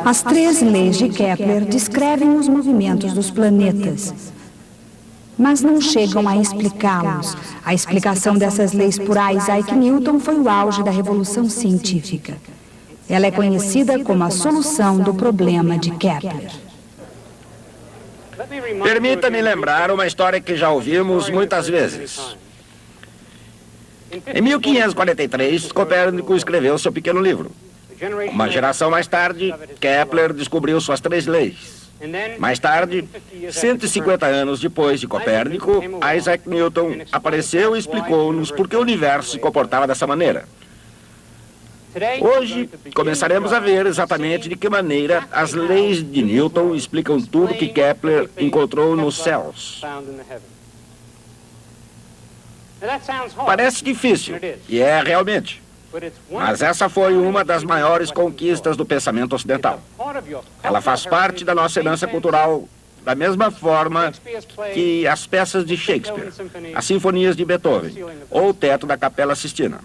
As 3 leis de Kepler descrevem os movimentos dos planetas, mas não chegam a explicá-los. A explicação dessas leis por Isaac Newton foi o auge da revolução científica. Ela é conhecida como a solução do problema de Kepler. Permita-me lembrar uma história que já ouvimos muitas vezes. Em 1543, Copérnico escreveu seu pequeno livro. Uma geração mais tarde, Kepler descobriu suas 3 leis. Mais tarde, 150 anos depois de Copérnico, Isaac Newton apareceu e explicou-nos por que o universo se comportava dessa maneira. Hoje, começaremos a ver exatamente de que maneira as leis de Newton explicam tudo que Kepler encontrou nos céus. Parece difícil, e é realmente. Mas essa foi uma das maiores conquistas do pensamento ocidental. Ela faz parte da nossa herança cultural da mesma forma que as peças de Shakespeare, as sinfonias de Beethoven ou o teto da Capela Sistina.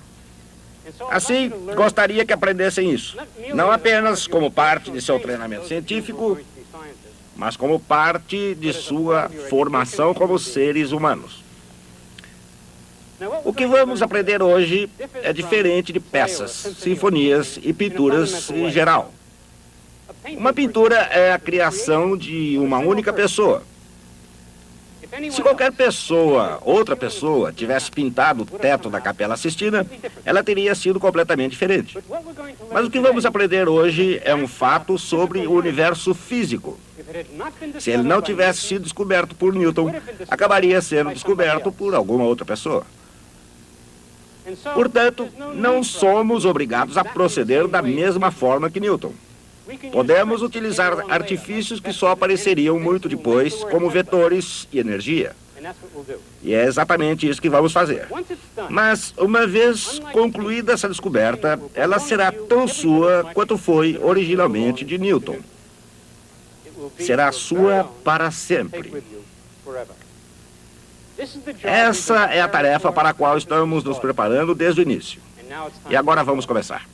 Assim, gostaria que aprendessem isso, não apenas como parte de seu treinamento científico, mas como parte de sua formação como seres humanos. O que vamos aprender hoje é diferente de peças, sinfonias e pinturas em geral. Uma pintura é a criação de uma única pessoa. Se qualquer pessoa, outra pessoa, tivesse pintado o teto da Capela Sistina, ela teria sido completamente diferente. Mas o que vamos aprender hoje é um fato sobre o universo físico. Se ele não tivesse sido descoberto por Newton, acabaria sendo descoberto por alguma outra pessoa. Portanto, não somos obrigados a proceder da mesma forma que Newton. Podemos utilizar artifícios que só apareceriam muito depois, como vetores e energia. E é exatamente isso que vamos fazer. Mas, uma vez concluída essa descoberta, ela será tão sua quanto foi originalmente de Newton. Será sua para sempre. Essa é a tarefa para a qual estamos nos preparando desde o início. E agora vamos começar.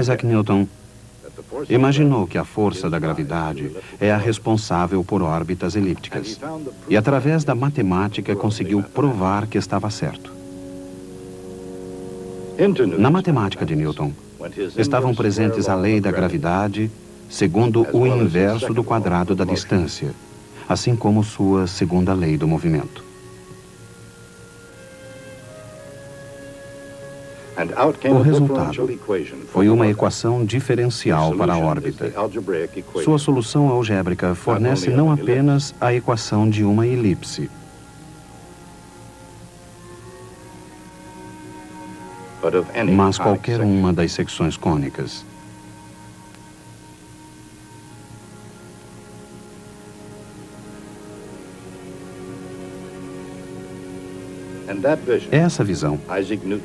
Isaac Newton imaginou que a força da gravidade é a responsável por órbitas elípticas. E através da matemática conseguiu provar que estava certo. Na matemática de Newton, estavam presentes a lei da gravidade segundo o inverso do quadrado da distância, assim como sua segunda lei do movimento. O resultado foi uma equação diferencial para a órbita. Sua solução algébrica fornece não apenas a equação de uma elipse, mas qualquer uma das secções cônicas. Essa visão,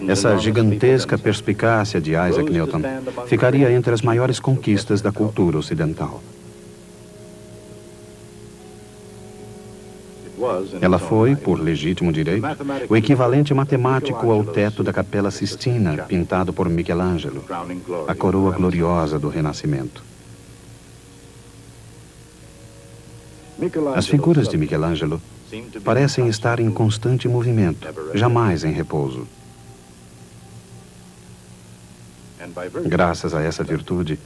essa gigantesca perspicácia de Isaac Newton, ficaria entre as maiores conquistas da cultura ocidental. Ela foi, por legítimo direito, o equivalente matemático ao teto da Capela Sistina, pintado por Michelangelo, a coroa gloriosa do Renascimento. As figuras de Michelangelo parecem estar em constante movimento, jamais em repouso. Graças a essa virtude,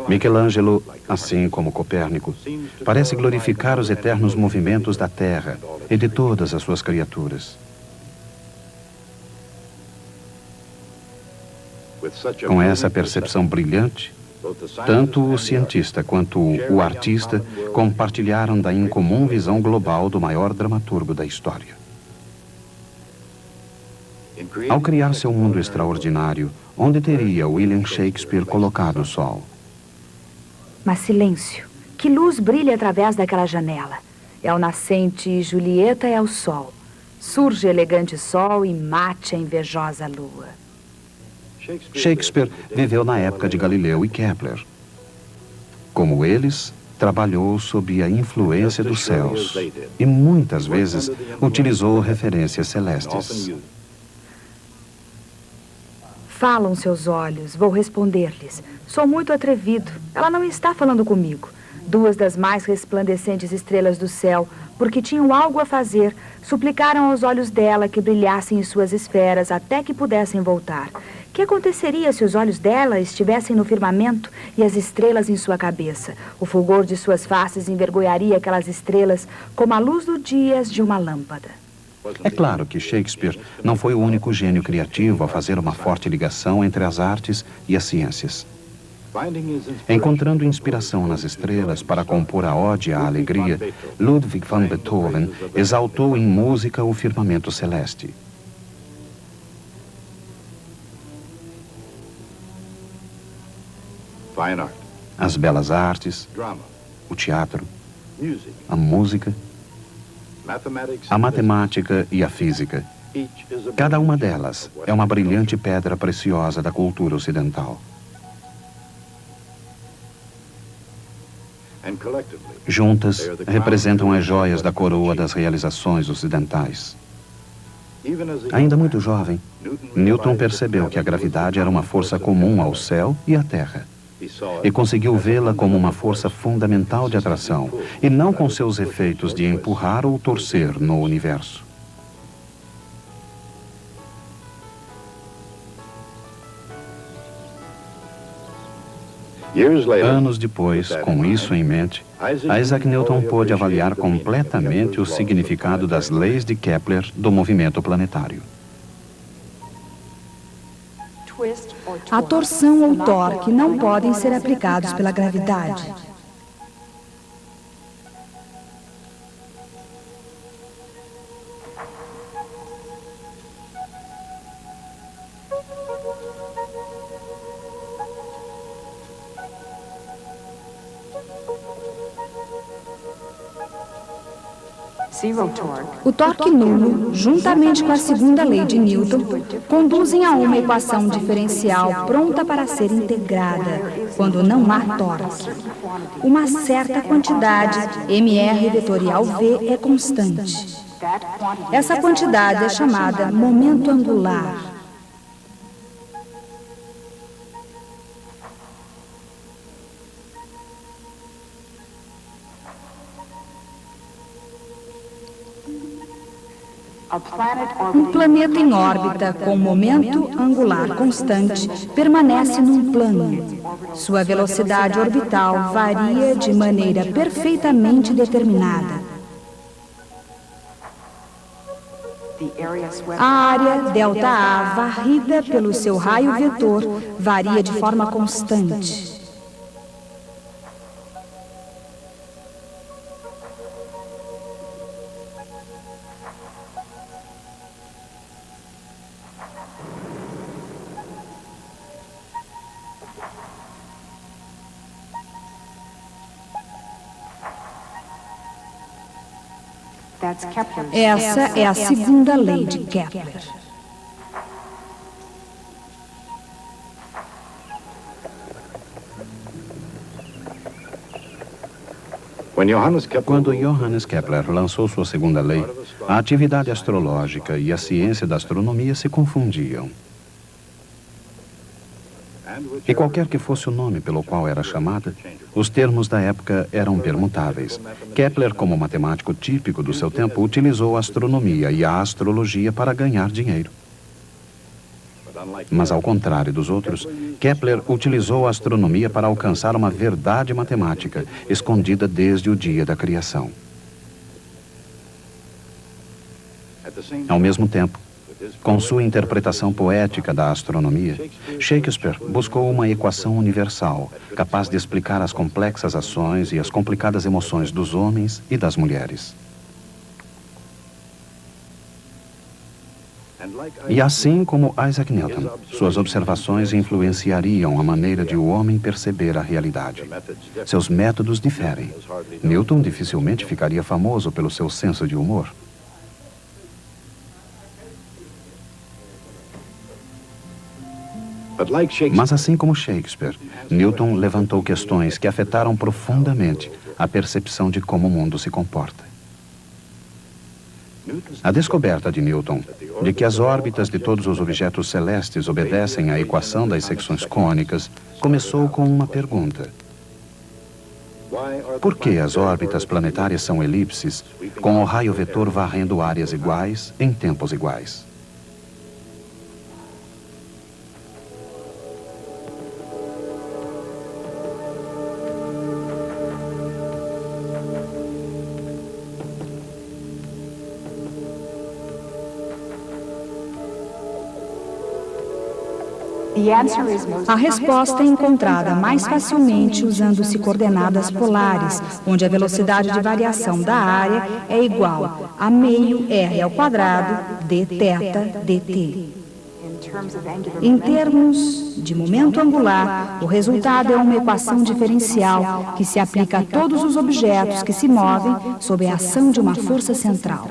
Michelangelo, assim como Copérnico, parece glorificar os eternos movimentos da Terra e de todas as suas criaturas. Com essa percepção brilhante, tanto o cientista quanto o artista compartilharam da incomum visão global do maior dramaturgo da história. Ao criar seu mundo extraordinário, onde teria William Shakespeare colocado o sol? Mas silêncio. Que luz brilha através daquela janela? É o nascente e Julieta é o sol. Surge elegante sol e mate a invejosa lua. Shakespeare viveu na época de Galileu e Kepler. Como eles, trabalhou sob a influência dos céus e muitas vezes utilizou referências celestes. Falam seus olhos, vou responder-lhes. Sou muito atrevido. Ela não está falando comigo. Duas das mais resplandecentes estrelas do céu, porque tinham algo a fazer, suplicaram aos olhos dela que brilhassem em suas esferas até que pudessem voltar. Que aconteceria se os olhos dela estivessem no firmamento e as estrelas em sua cabeça? O fulgor de suas faces envergonharia aquelas estrelas como a luz do dia de uma lâmpada. É claro que Shakespeare não foi o único gênio criativo a fazer uma forte ligação entre as artes e as ciências. Encontrando inspiração nas estrelas para compor a Ode à Alegria, Ludwig van Beethoven exaltou em música o firmamento celeste. As belas artes, o teatro, a música, a matemática e a física. Cada uma delas é uma brilhante pedra preciosa da cultura ocidental. Juntas, representam as joias da coroa das realizações ocidentais. Ainda muito jovem, Newton percebeu que a gravidade era uma força comum ao céu e à terra. E conseguiu vê-la como uma força fundamental de atração, e não com seus efeitos de empurrar ou torcer no universo. Anos depois, com isso em mente, Isaac Newton pôde avaliar completamente o significado das leis de Kepler do movimento planetário. A torção ou torque não podem ser aplicados pela gravidade. O torque nulo, juntamente com a segunda lei de Newton, conduzem a uma equação diferencial pronta para ser integrada, quando não há torque. Uma certa quantidade, mr vetorial v, é constante. Essa quantidade é chamada momento angular. Um planeta em órbita com momento angular constante permanece num plano. Sua velocidade orbital varia de maneira perfeitamente determinada. A área ΔA varrida pelo seu raio vetor varia de forma constante. Essa é a segunda lei de Kepler. Quando Johannes Kepler lançou sua segunda lei, a atividade astrológica e a ciência da astronomia se confundiam. E qualquer que fosse o nome pelo qual era chamada, os termos da época eram permutáveis. Kepler, como matemático típico do seu tempo, utilizou a astronomia e a astrologia para ganhar dinheiro. Mas, ao contrário dos outros, Kepler utilizou a astronomia para alcançar uma verdade matemática, escondida desde o dia da criação. Ao mesmo tempo, com sua interpretação poética da astronomia, Shakespeare buscou uma equação universal, capaz de explicar as complexas ações e as complicadas emoções dos homens e das mulheres. E assim como Isaac Newton, suas observações influenciariam a maneira de o homem perceber a realidade. Seus métodos diferem. Newton dificilmente ficaria famoso pelo seu senso de humor. Mas assim como Shakespeare, Newton levantou questões que afetaram profundamente a percepção de como o mundo se comporta. A descoberta de Newton de que as órbitas de todos os objetos celestes obedecem à equação das secções cônicas começou com uma pergunta. Por que as órbitas planetárias são elipses, com o raio vetor varrendo áreas iguais em tempos iguais? A resposta é encontrada mais facilmente usando-se coordenadas polares, onde a velocidade de variação da área é igual a meio r ao quadrado d θ dt. Em termos de momento angular, o resultado é uma equação diferencial que se aplica a todos os objetos que se movem sob a ação de uma força central,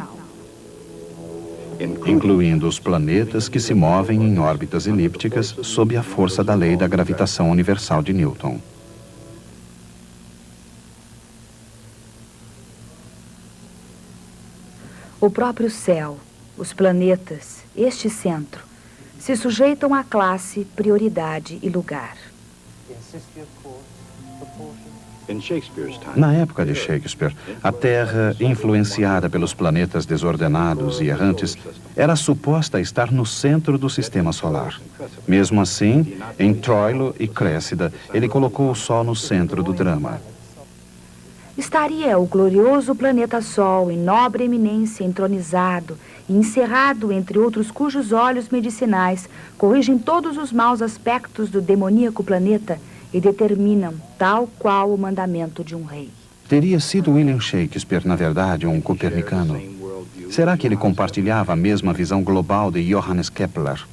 incluindo os planetas que se movem em órbitas elípticas sob a força da lei da gravitação universal de Newton. O próprio céu, os planetas, este centro, se sujeitam à classe, prioridade e lugar. Na época de Shakespeare, a Terra, influenciada pelos planetas desordenados e errantes, era suposta a estar no centro do sistema solar. Mesmo assim, em Troilo e Créssida, ele colocou o Sol no centro do drama. Estaria o glorioso planeta Sol em nobre eminência entronizado e encerrado entre outros cujos olhos medicinais corrigem todos os maus aspectos do demoníaco planeta e determinam tal qual o mandamento de um rei. Teria sido William Shakespeare, na verdade, um copernicano? Será que ele compartilhava a mesma visão global de Johannes Kepler?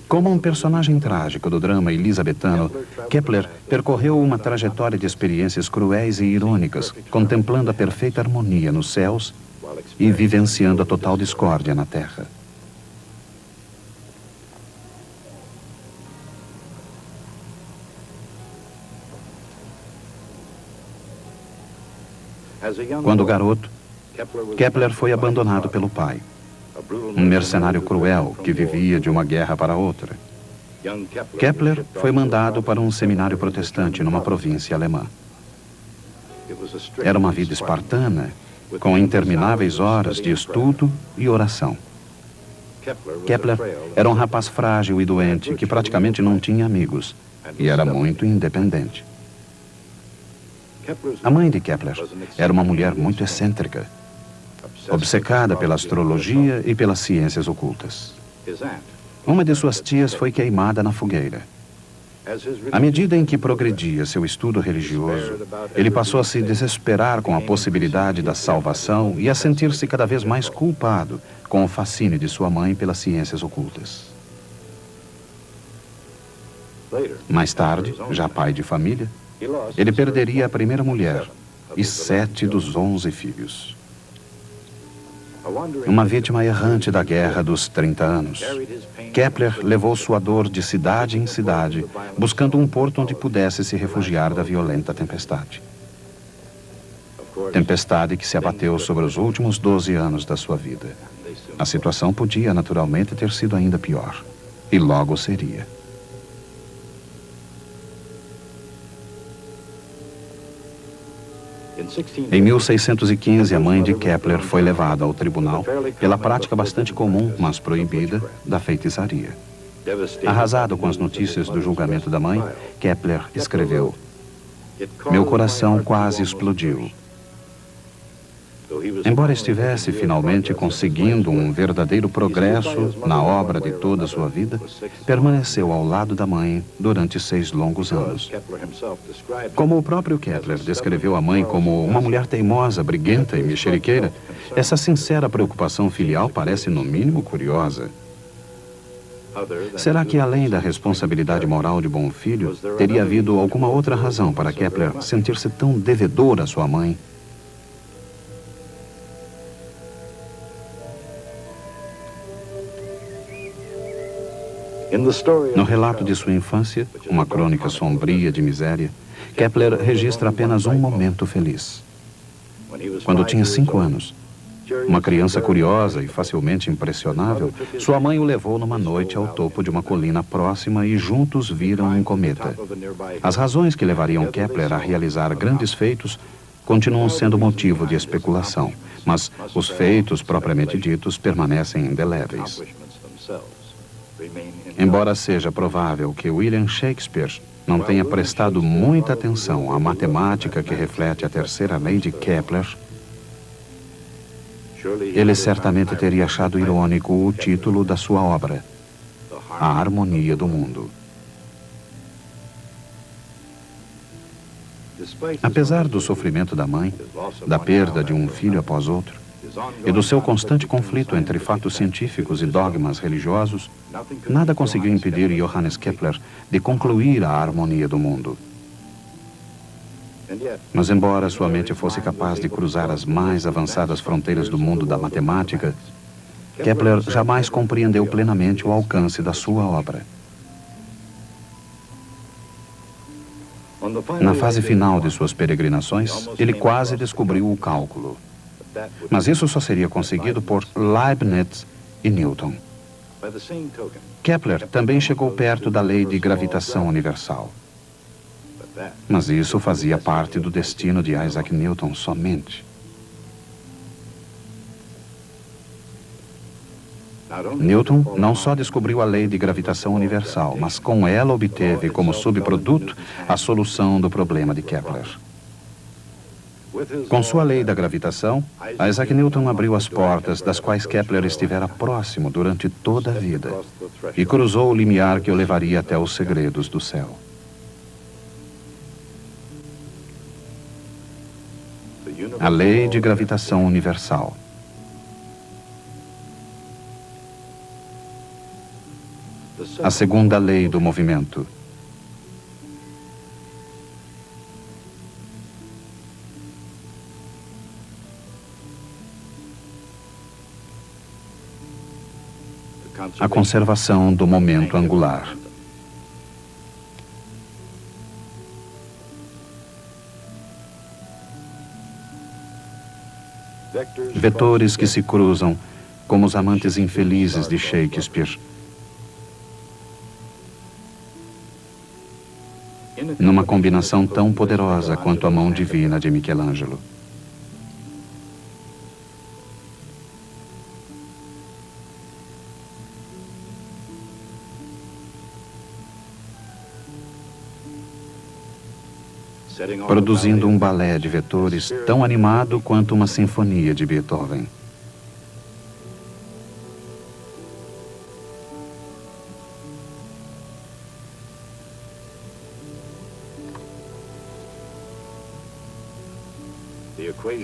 Como um personagem trágico do drama elisabetano, Kepler percorreu uma trajetória de experiências cruéis e irônicas, contemplando a perfeita harmonia nos céus e vivenciando a total discórdia na Terra. Quando garoto, Kepler foi abandonado pelo pai, um mercenário cruel que vivia de uma guerra para outra. Kepler foi mandado para um seminário protestante numa província alemã. Era uma vida espartana, com intermináveis horas de estudo e oração. Kepler era um rapaz frágil e doente que praticamente não tinha amigos e era muito independente. A mãe de Kepler era uma mulher muito excêntrica, obcecada pela astrologia e pelas ciências ocultas. Uma de suas tias foi queimada na fogueira. À medida em que progredia seu estudo religioso, ele passou a se desesperar com a possibilidade da salvação e a sentir-se cada vez mais culpado com o fascínio de sua mãe pelas ciências ocultas. Mais tarde, já pai de família, ele perderia a primeira mulher e 7 dos 11 filhos. Uma vítima errante da Guerra dos 30 anos, Kepler levou sua dor de cidade em cidade, buscando um porto onde pudesse se refugiar da violenta tempestade. Tempestade que se abateu sobre os últimos 12 anos da sua vida. A situação podia, naturalmente, ter sido ainda pior. E logo seria. Em 1615, a mãe de Kepler foi levada ao tribunal pela prática bastante comum, mas proibida, da feitiçaria. Arrasado com as notícias do julgamento da mãe, Kepler escreveu: "Meu coração quase explodiu. Embora estivesse finalmente conseguindo um verdadeiro progresso na obra de toda a sua vida, permaneceu ao lado da mãe durante 6 longos anos. Como o próprio Kepler descreveu a mãe como uma mulher teimosa, briguenta e mexeriqueira, essa sincera preocupação filial parece no mínimo curiosa. Será que, além da responsabilidade moral de bom filho, teria havido alguma outra razão para Kepler sentir-se tão devedor à sua mãe? No relato de sua infância, uma crônica sombria de miséria, Kepler registra apenas um momento feliz. Quando tinha 5 anos, uma criança curiosa e facilmente impressionável, sua mãe o levou numa noite ao topo de uma colina próxima e juntos viram um cometa. As razões que levariam Kepler a realizar grandes feitos continuam sendo motivo de especulação, mas os feitos propriamente ditos permanecem indeléveis. Embora seja provável que William Shakespeare não tenha prestado muita atenção à matemática que reflete a terceira lei de Kepler, ele certamente teria achado irônico o título da sua obra, A Harmonia do Mundo. Apesar do sofrimento da mãe, da perda de um filho após outro, e do seu constante conflito entre fatos científicos e dogmas religiosos, nada conseguiu impedir Johannes Kepler de concluir a harmonia do mundo. Mas embora sua mente fosse capaz de cruzar as mais avançadas fronteiras do mundo da matemática, Kepler jamais compreendeu plenamente o alcance da sua obra. Na fase final de suas peregrinações, ele quase descobriu o cálculo. Mas isso só seria conseguido por Leibniz e Newton. Kepler também chegou perto da lei de gravitação universal. Mas isso fazia parte do destino de Isaac Newton somente. Newton não só descobriu a lei de gravitação universal, mas com ela obteve como subproduto a solução do problema de Kepler. Com sua lei da gravitação, Isaac Newton abriu as portas das quais Kepler estivera próximo durante toda a vida e cruzou o limiar que o levaria até os segredos do céu. A lei de gravitação universal. A segunda lei do movimento. A conservação do momento angular. Vetores que se cruzam como os amantes infelizes de Shakespeare. Numa combinação tão poderosa quanto a mão divina de Michelangelo. Produzindo um balé de vetores tão animado quanto uma sinfonia de Beethoven.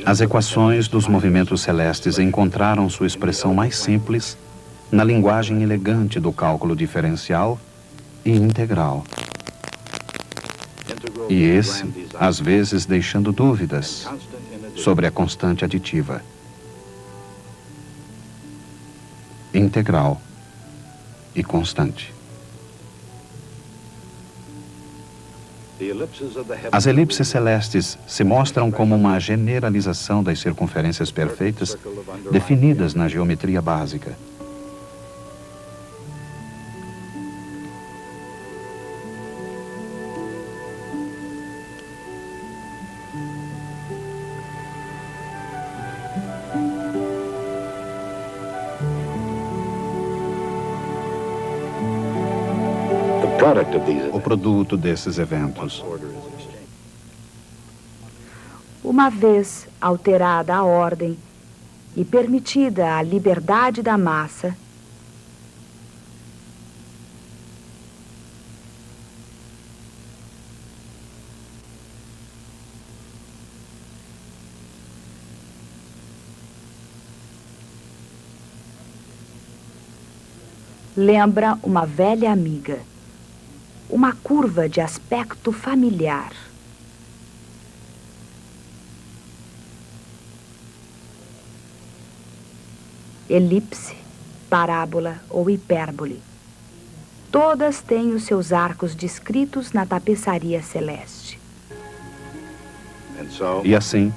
As equações dos movimentos celestes encontraram sua expressão mais simples na linguagem elegante do cálculo diferencial e integral. E esse, às vezes, deixando dúvidas sobre a constante aditiva. Integral e constante. As elipses celestes se mostram como uma generalização das circunferências perfeitas definidas na geometria básica. O produto desses eventos. Uma vez alterada a ordem e permitida a liberdade da massa, lembra uma velha amiga. Uma curva de aspecto familiar. Elipse, parábola ou hipérbole. Todas têm os seus arcos descritos na tapeçaria celeste. E assim,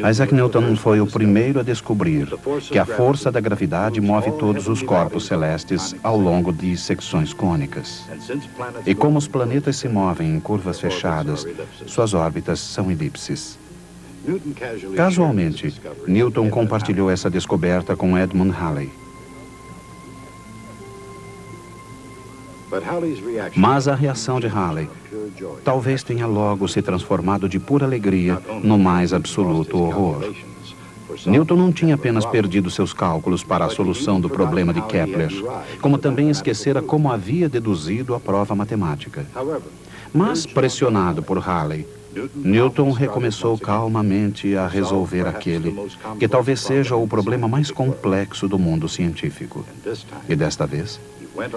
Isaac Newton foi o primeiro a descobrir que a força da gravidade move todos os corpos celestes ao longo de secções cônicas. E como os planetas se movem em curvas fechadas, suas órbitas são elipses. Casualmente, Newton compartilhou essa descoberta com Edmund Halley. Mas a reação de Halley talvez tenha logo se transformado de pura alegria no mais absoluto horror. Newton não tinha apenas perdido seus cálculos para a solução do problema de Kepler, como também esquecera como havia deduzido a prova matemática. Mas, pressionado por Halley, Newton recomeçou calmamente a resolver aquele que talvez seja o problema mais complexo do mundo científico. E desta vez,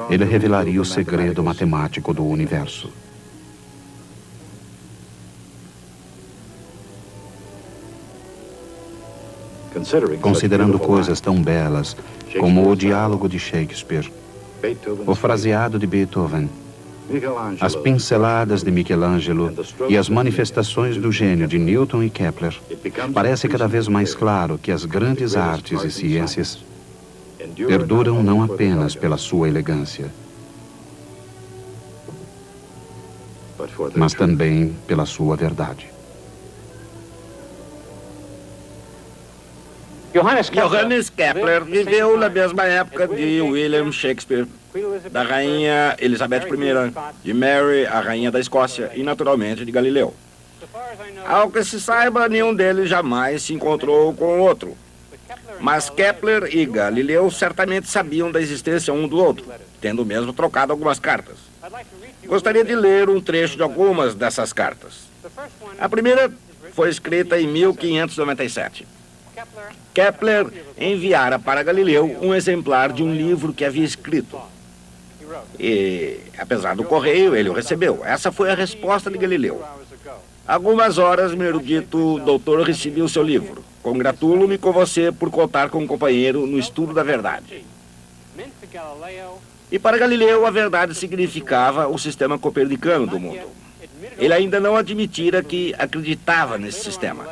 ele revelaria o segredo matemático do universo. Considerando coisas tão belas como o diálogo de Shakespeare, o fraseado de Beethoven, as pinceladas de Michelangelo e as manifestações do gênio de Newton e Kepler, parece cada vez mais claro que as grandes artes e ciências perduram não apenas pela sua elegância, mas também pela sua verdade. Johannes Kepler viveu na mesma época de William Shakespeare, da rainha Elizabeth I, de Mary, a rainha da Escócia, e naturalmente de Galileu. Ao que se saiba, nenhum deles jamais se encontrou com o outro. Mas Kepler e Galileu certamente sabiam da existência um do outro, tendo mesmo trocado algumas cartas. Gostaria de ler um trecho de algumas dessas cartas. A primeira foi escrita em 1597. Kepler enviara para Galileu um exemplar de um livro que havia escrito. E, apesar do correio, ele o recebeu. Essa foi a resposta de Galileu. Algumas horas, meu erudito doutor, recebi o seu livro. Congratulo-me com você por contar com um companheiro no estudo da verdade. E para Galileu, a verdade significava o sistema copernicano do mundo. Ele ainda não admitira que acreditava nesse sistema.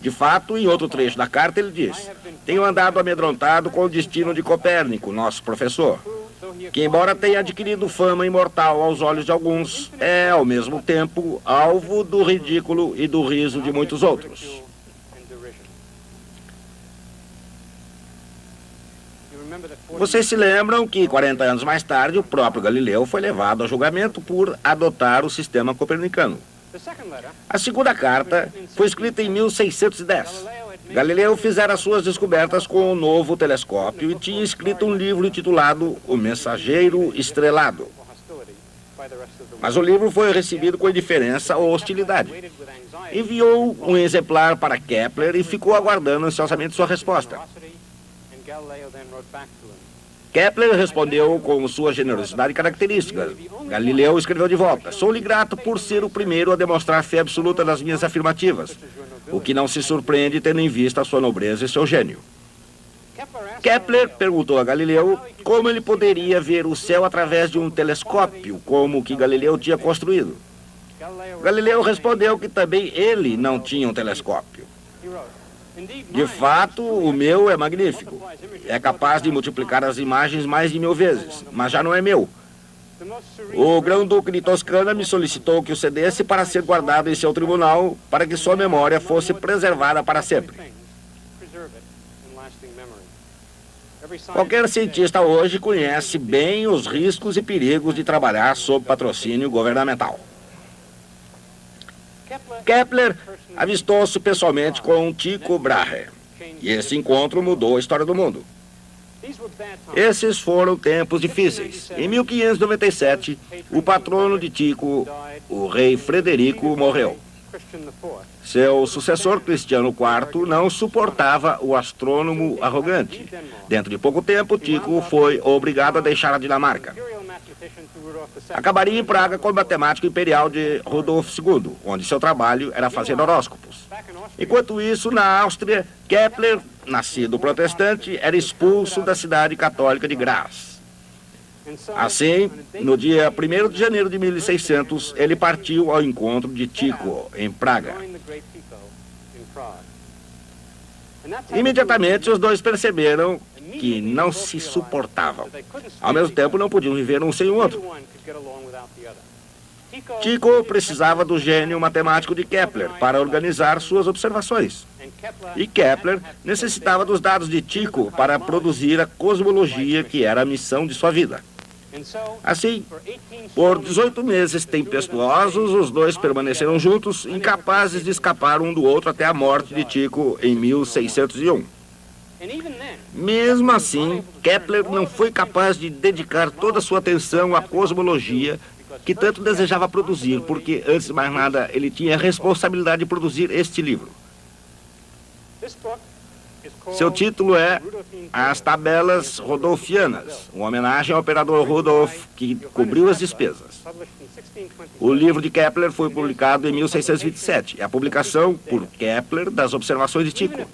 De fato, em outro trecho da carta, ele diz: tenho andado amedrontado com o destino de Copérnico, nosso professor, que, embora tenha adquirido fama imortal aos olhos de alguns, é, ao mesmo tempo, alvo do ridículo e do riso de muitos outros. Vocês se lembram que, 40 anos mais tarde, o próprio Galileu foi levado a julgamento por adotar o sistema copernicano. A segunda carta foi escrita em 1610. Galileu fizera suas descobertas com um novo telescópio e tinha escrito um livro intitulado O Mensageiro Estrelado. Mas o livro foi recebido com indiferença ou hostilidade. Enviou um exemplar para Kepler e ficou aguardando ansiosamente sua resposta. Kepler respondeu com sua generosidade característica. Galileu escreveu de volta: sou-lhe grato por ser o primeiro a demonstrar fé absoluta nas minhas afirmativas, o que não se surpreende tendo em vista a sua nobreza e seu gênio. Kepler perguntou a Galileu como ele poderia ver o céu através de um telescópio, como o que Galileu tinha construído. Galileu respondeu que também ele não tinha um telescópio. De fato, o meu é magnífico. É capaz de multiplicar as imagens mais de 1000 vezes, mas já não é meu. O Grão-Duque de Toscana me solicitou que o cedesse para ser guardado em seu tribunal, para que sua memória fosse preservada para sempre. Qualquer cientista hoje conhece bem os riscos e perigos de trabalhar sob patrocínio governamental. Kepler avistou-se pessoalmente com Tycho Brahe, e esse encontro mudou a história do mundo. Esses foram tempos difíceis. Em 1597, o patrono de Tycho, o rei Frederico, morreu. Seu sucessor, Cristiano IV, não suportava o astrônomo arrogante. Dentro de pouco tempo, Tycho foi obrigado a deixar a Dinamarca. Acabaria em Praga com o matemático imperial de Rudolf II, onde seu trabalho era fazer horóscopos. Enquanto isso, na Áustria, Kepler, nascido protestante, era expulso da cidade católica de Graz. Assim, no dia 1º de janeiro de 1600, ele partiu ao encontro de Tycho, em Praga. Imediatamente, os dois perceberam que não se suportavam. Ao mesmo tempo, não podiam viver um sem o outro. Tycho precisava do gênio matemático de Kepler para organizar suas observações. E Kepler necessitava dos dados de Tycho para produzir a cosmologia que era a missão de sua vida. Assim, por 18 meses tempestuosos, os dois permaneceram juntos, incapazes de escapar um do outro até a morte de Tycho em 1601. Mesmo assim, Kepler não foi capaz de dedicar toda a sua atenção à cosmologia que tanto desejava produzir, porque, antes de mais nada, ele tinha a responsabilidade de produzir este livro. Seu título é As Tabelas Rudolfianas, uma homenagem ao operador Rudolf, que cobriu as despesas. O livro de Kepler foi publicado em 1627, e a publicação, por Kepler, das observações de Tycho.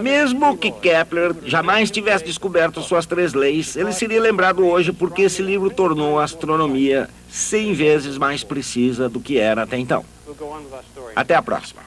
Mesmo que Kepler jamais tivesse descoberto suas 3 leis, ele seria lembrado hoje porque esse livro tornou a astronomia 100 vezes mais precisa do que era até então. Até a próxima.